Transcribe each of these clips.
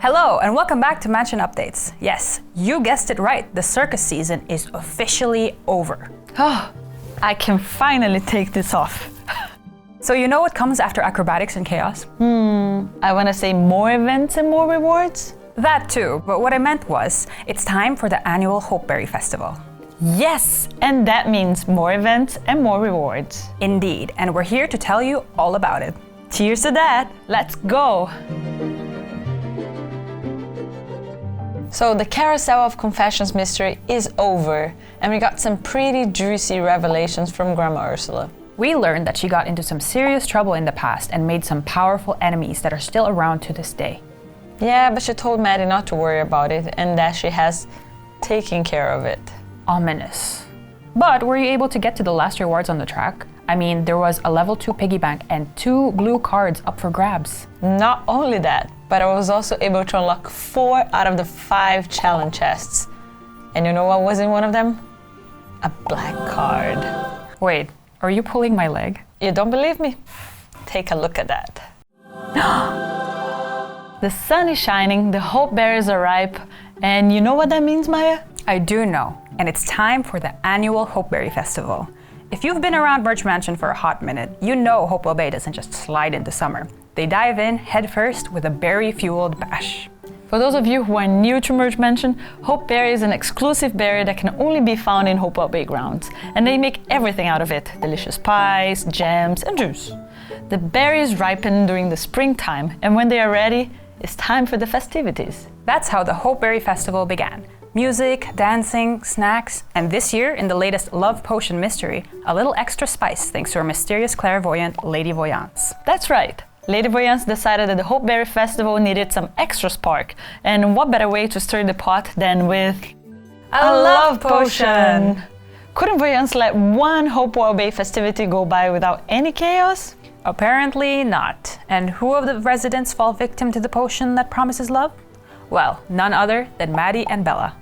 Hello and welcome back to Mansion Updates. Yes, you guessed it right, the circus season is officially over. Oh, I can finally take this off. So you know what comes after acrobatics and chaos? I want to say more events and more rewards? That too, but what I meant was, it's time for the annual Hopeberry Festival. Yes, and that means more events and more rewards. Indeed, and we're here to tell you all about it. Cheers to that! Let's go! So the Carousel of Confessions mystery is over, and we got some pretty juicy revelations from Grandma Ursula. We learned that she got into some serious trouble in the past and made some powerful enemies that are still around to this day. Yeah, but she told Maddie not to worry about it and that she has taken care of it. Ominous. But were you able to get to the last rewards on the track? I mean, there was a level 2 piggy bank and 2 blue cards up for grabs. Not only that, but I was also able to unlock 4 out of the 5 challenge chests. And you know what was in one of them? A black card. Wait, are you pulling my leg? You don't believe me? Take a look at that. The sun is shining, the hope berries are ripe, and you know what that means, Maya? I do know, and it's time for the annual Hopeberry Festival. If you've been around Merch Mansion for a hot minute, you know Hopewell Bay doesn't just slide into summer. They dive in head first with a berry-fueled bash. For those of you who are new to Merch Mansion, Hopeberry is an exclusive berry that can only be found in Hopewell Bay grounds, and they make everything out of it: delicious pies, jams, and juice. The berries ripen during the springtime, and when they are ready, it's time for the festivities. That's how the Hopeberry Festival began. Music, dancing, snacks, and this year, in the latest Love Potion mystery, a little extra spice thanks to our mysterious clairvoyant, Lady Voyance. That's right. Lady Voyance decided that the Hopeberry Festival needed some extra spark, and what better way to stir the pot than with a love potion! Couldn't Voyance let one Hopewell Bay festivity go by without any chaos? Apparently not. And who of the residents fall victim to the potion that promises love? Well, none other than Maddie and Bella.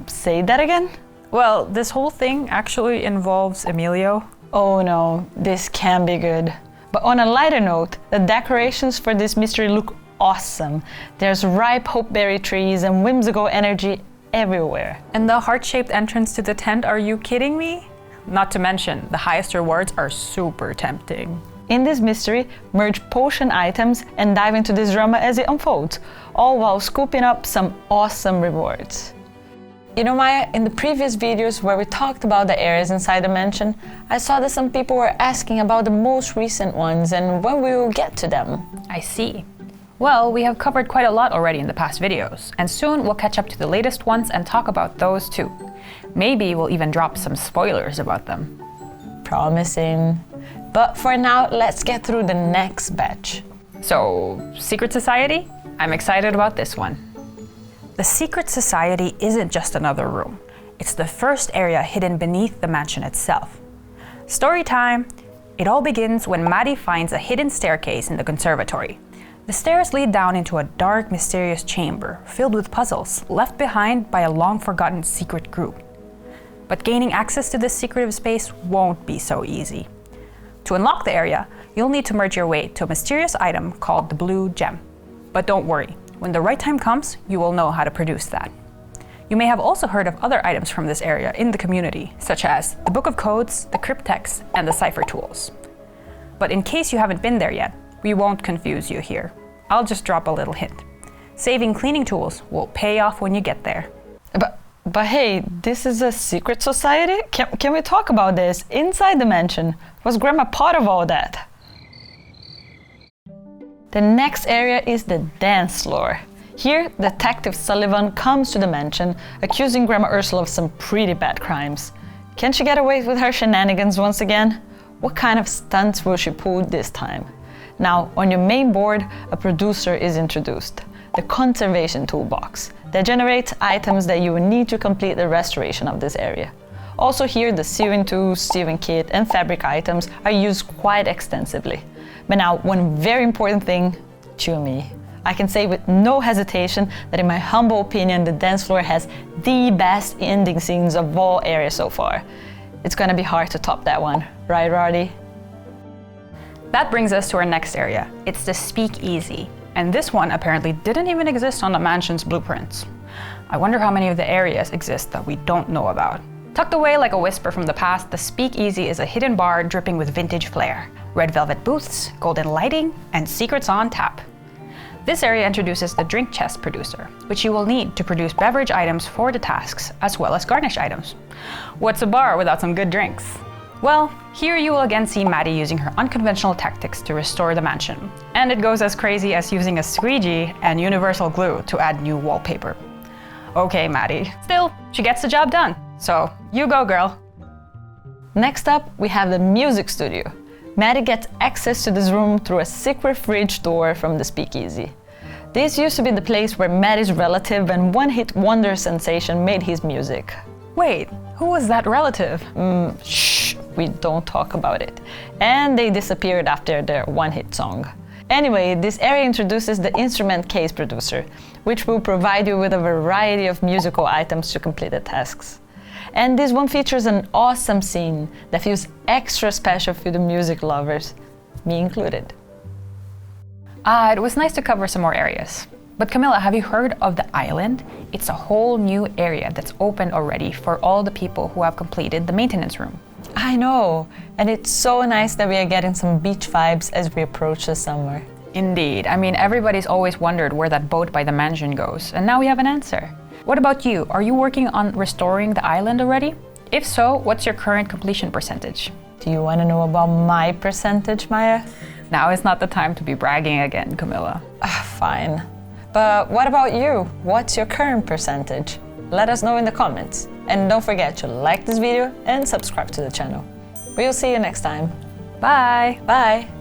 Say that again? Well, this whole thing actually involves Emilio. Oh no, this can be good. But on a lighter note, the decorations for this mystery look awesome. There's ripe hopeberry trees and whimsical energy everywhere. And the heart-shaped entrance to the tent, are you kidding me? Not to mention, the highest rewards are super tempting. In this mystery, merge potion items and dive into this drama as it unfolds, all while scooping up some awesome rewards. You know, Maya, in the previous videos where we talked about the areas inside the mansion, I saw that some people were asking about the most recent ones and when we will get to them. I see. Well, we have covered quite a lot already in the past videos, and soon we'll catch up to the latest ones and talk about those too. Maybe we'll even drop some spoilers about them. Promising. But for now, let's get through the next batch. So, Secret Society? I'm excited about this one. The Secret Society isn't just another room. It's the first area hidden beneath the mansion itself. Story time! It all begins when Maddie finds a hidden staircase in the conservatory. The stairs lead down into a dark, mysterious chamber filled with puzzles left behind by a long-forgotten secret group. But gaining access to this secretive space won't be so easy. To unlock the area, you'll need to merge your way to a mysterious item called the Blue Gem. But don't worry, when the right time comes, you will know how to produce that. You may have also heard of other items from this area in the community, such as the Book of Codes, the Cryptex, and the Cipher Tools. But in case you haven't been there yet, we won't confuse you here. I'll just drop a little hint. Saving cleaning tools will pay off when you get there. But hey, this is a secret society? Can we talk about this inside the mansion? Was Grandma part of all that? The next area is the dance floor. Here, Detective Sullivan comes to the mansion, accusing Grandma Ursula of some pretty bad crimes. Can she get away with her shenanigans once again? What kind of stunts will she pull this time? Now, on your main board, a producer is introduced, the Conservation Toolbox, that generates items that you will need to complete the restoration of this area. Also here, the sewing tools, sewing kit, and fabric items are used quite extensively. But now, one very important thing to me. I can say with no hesitation that in my humble opinion, the dance floor has the best ending scenes of all areas so far. It's gonna be hard to top that one, right, Roddy? That brings us to our next area. It's the Speakeasy. and this one apparently didn't even exist on the mansion's blueprints. I wonder how many of the areas exist that we don't know about. Tucked away like a whisper from the past, the Speakeasy is a hidden bar dripping with vintage flair. Red velvet booths, golden lighting, and secrets on tap. This area introduces the drink chest producer, which you will need to produce beverage items for the tasks, as well as garnish items. What's a bar without some good drinks? Well, here you will again see Maddie using her unconventional tactics to restore the mansion. And it goes as crazy as using a squeegee and universal glue to add new wallpaper. Okay, Maddie. Still, she gets the job done. So, you go, girl. Next up, we have the music studio. Maddie gets access to this room through a secret fridge door from the Speakeasy. This used to be the place where Maddie's relative and one-hit wonder sensation made his music. Wait, who was that relative? Shh, we don't talk about it. And they disappeared after their one-hit song. Anyway, this area introduces the instrument case producer, which will provide you with a variety of musical items to complete the tasks. And this one features an awesome scene that feels extra special for the music lovers, me included. It was nice to cover some more areas. But Camilla, have you heard of the island? It's a whole new area that's open already for all the people who have completed the maintenance room. I know, and it's so nice that we are getting some beach vibes as we approach the summer. Indeed. I mean, everybody's always wondered where that boat by the mansion goes, and now we have an answer. What about you? Are you working on restoring the island already? If so, what's your current completion percentage? Do you want to know about my percentage, Maya? Now is not the time to be bragging again, Camilla. Fine. But what about you? What's your current percentage? Let us know in the comments. And don't forget to like this video and subscribe to the channel. We'll see you next time. Bye! Bye!